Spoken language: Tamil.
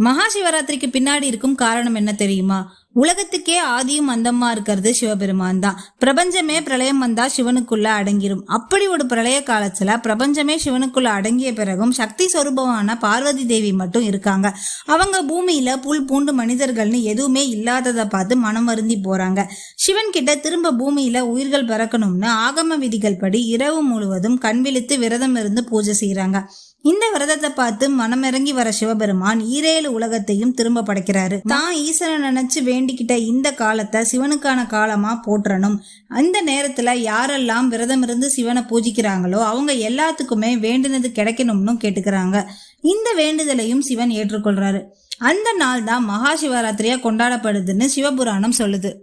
மகா சிவராத்திரிக்கு பின்னாடி இருக்கும் காரணம் என்ன தெரியுமா? உலகத்துக்கே ஆதியும் அந்தமா இருக்கிறது சிவபெருமான் தான். பிரபஞ்சமே பிரளயம் வந்தா சிவனுக்குள்ள அடங்கிரும். அப்படி ஒரு பிரளய காலத்துல பிரபஞ்சமே சிவனுக்குள்ள அடங்கிய பிறகும் சக்தி சொரூபமான பார்வதி தேவி மட்டும் இருக்காங்க. அவங்க பூமியில புல் பூண்டு மனிதர்கள்னு எதுவுமே இல்லாததை பார்த்து மனம் வருந்தி போறாங்க. சிவன் கிட்ட திரும்ப பூமியில உயிர்கள் பிறக்கணும்னு ஆகம விதிகள் படி இரவு முழுவதும் கண் விழித்து விரதம் இருந்து பூஜை செய்யறாங்க. இந்த விரதத்தை பார்த்து மனமிறங்கி வர சிவபெருமான் ஈரேழு உலகத்தையும் திரும்ப படைக்கிறாரு. தான் ஈசனை நினைச்சு வேண்டிக்கிட்ட இந்த காலத்தை சிவனுக்கான காலமா போற்றணும். அந்த நேரத்துல யாரெல்லாம் விரதம் இருந்து சிவனை பூஜிக்கிறாங்களோ அவங்க எல்லாத்துக்குமே வேண்டுனது கிடைக்கணும்னு கேட்டுக்கிறாங்க. இந்த வேண்டுதலையும் சிவன் ஏற்றுக்கொள்றாரு. அந்த நாள் தான் மகா சிவராத்திரியா கொண்டாடப்படுதுன்னு சிவபுராணம் சொல்லுது.